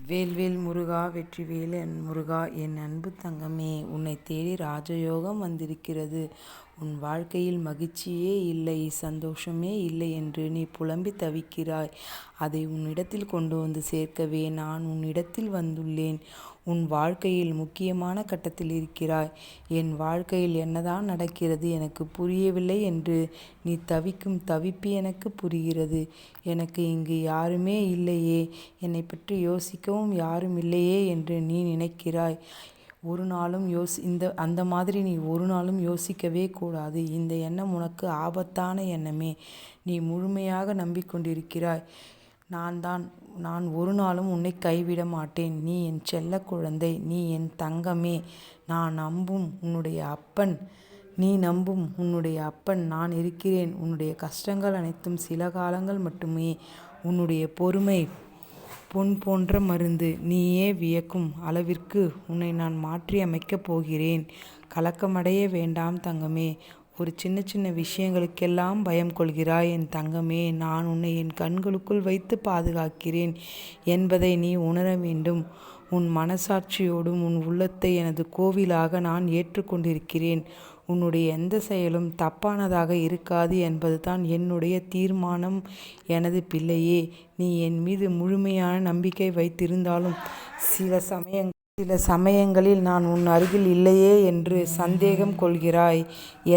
வேல்வேல் முருகா வெற்றிவேல் என் முருகா என் அன்பு தங்கமே, உன்னை தேடி ராஜயோகம் வந்திருக்கிறது. உன் வாழ்க்கையில் மகிழ்ச்சியே இல்லை, சந்தோஷமே இல்லை என்று நீ புலம்பி தவிக்கிறாய். அதை உன்னிடத்தில் கொண்டு வந்து சேர்க்கவே நான் உன்னிடத்தில் வந்துள்ளேன். உன் வாழ்க்கையில் முக்கியமான கட்டத்தில் இருக்கிறாய். என் வாழ்க்கையில் என்னதான் நடக்கிறது எனக்கு புரியவில்லை என்று நீ தவிக்கும் தவிப்பு எனக்கு புரிகிறது. எனக்கு இங்கு யாருமே இல்லையே, என்னை பற்றி யோசிக்கவும் யாரும் இல்லையே என்று நீ நினைக்கிறாய். ஒரு நாளும் அந்த மாதிரி நீ ஒரு நாளும் யோசிக்கவே கூடாது. இந்த எண்ணம் உனக்கு ஆபத்தான எண்ணமே. நீ முழுமையாக நம்பிக்கொண்டிருக்கிறாய். நான் ஒரு நாளும் உன்னை கைவிட மாட்டேன். நீ என் செல்ல குழந்தை, நீ என் தங்கமே. நான் நம்பும் உன்னுடைய அப்பன், நீ நம்பும் உன்னுடைய அப்பன் நான் இருக்கிறேன். உன்னுடைய கஷ்டங்கள் அனைத்தும் சில காலங்கள் மட்டுமே. உன்னுடைய பொறுமை பொன் போன்ற மருந்து. நீயே வியக்கும் அளவிற்கு உன்னை நான் மாற்றி அமைக்கப் போகிறேன். கலக்கமடைய வேண்டாம் தங்கமே. ஒரு சின்ன சின்ன விஷயங்களுக்கெல்லாம் பயம் கொள்கிறாய் என் தங்கமே. நான் உன்னை என் கண்களுக்குள் வைத்து பாதுகாக்கிறேன் என்பதை நீ உணர வேண்டும். உன் மனசாட்சியோடும் உன் உள்ளத்தை எனது கோவிலாக நான் ஏற்றுக்கொண்டிருக்கிறேன். உன்னுடைய எந்த செயலும் தப்பானதாக இருக்காது என்பதுதான் என்னுடைய தீர்மானம். எனது பிள்ளையே, நீ என் மீது முழுமையான நம்பிக்கை வைத்திருந்தாலும் சில சமயங்களில் நான் உன் அருகில் இல்லையே என்று சந்தேகம் கொள்கிறாய்.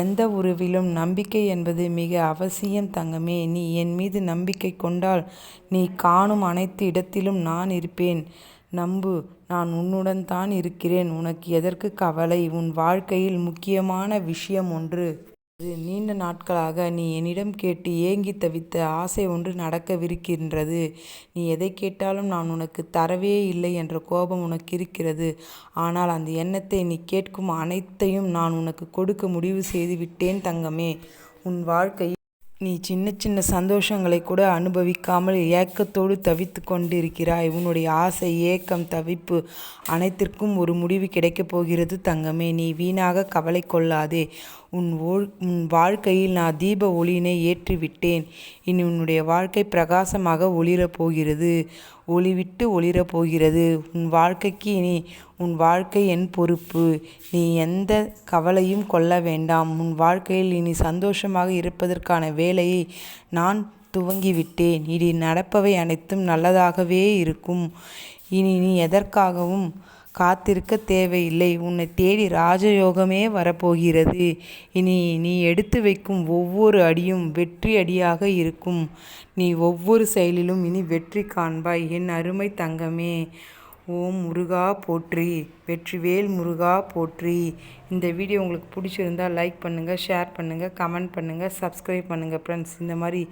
எந்த உறவிலும் நம்பிக்கை என்பது மிக அவசியம் தங்கமே. நீ என் மீது நம்பிக்கை கொண்டால் நீ காணும் அனைத்து இடத்திலும் நான் இருப்பேன். நம்பு, நான் உன்னுடன் தான் இருக்கிறேன். உனக்கு எதற்கு கவலை? உன் வாழ்க்கையில் முக்கியமான விஷயம் ஒன்று. நீண்ட நாட்களாக நீ என்னிடம் கேட்டு ஏங்கி தவித்த ஆசை ஒன்று நடக்கவிருக்கின்றது. நீ எதை கேட்டாலும் நான் உனக்கு தரவே இல்லை என்ற கோபம் உனக்கு இருக்கிறது. ஆனால் அந்த எண்ணத்தை நீ கேட்கும் அனைத்தையும் நான் உனக்கு கொடுக்க முடிவு செய்து விட்டேன் தங்கமே. உன் வாழ்க்கையில் நீ சின்ன சின்ன சந்தோஷங்களை கூட அனுபவிக்காமல் ஏக்கத்தோடு தவித்து கொண்டிருக்கிறாய். உன்னுடைய ஆசை, ஏக்கம், தவிப்பு அனைத்திற்கும் ஒரு முடிவு கிடைக்கப் போகிறது தங்கமே. நீ வீணாக கவலை கொள்ளாதே. உன் வாழ்க்கையில் நான் தீப ஒளியினை ஏற்றிவிட்டேன். இனி உன்னுடைய வாழ்க்கை பிரகாசமாக ஒளிரப் போகிறது. ஒளிவிட்டு ஒளிரப் போகிறது. உன் வாழ்க்கை என் பொறுப்பு. நீ எந்த கவலையும் கொள்ள வேண்டாம். உன் வாழ்க்கையில் இனி சந்தோஷமாக இருப்பதற்கான வேலையை நான் துவங்கிவிட்டேன். இனி நடப்பவை அனைத்தும் நல்லதாகவே இருக்கும். இனி நீ எதற்காகவும் காத்திருக்க தேவையில்லை. உன்னை தேடி ராஜயோகமே வரப்போகிறது. இனி நீ எடுத்து வைக்கும் ஒவ்வொரு அடியும் வெற்றி அடியாக இருக்கும். நீ ஒவ்வொரு செயலிலும் இனி வெற்றி காண்பாய் என் அருமை தங்கமே. ஓம் முருகா போற்றி, வெற்றிவேல் முருகா போற்றி. இந்த வீடியோ உங்களுக்கு பிடிச்சிருந்தால் லைக் பண்ணுங்கள், ஷேர் பண்ணுங்கள், கமெண்ட் பண்ணுங்கள், சப்ஸ்கிரைப் பண்ணுங்கள் ஃப்ரெண்ட்ஸ். இந்த மாதிரி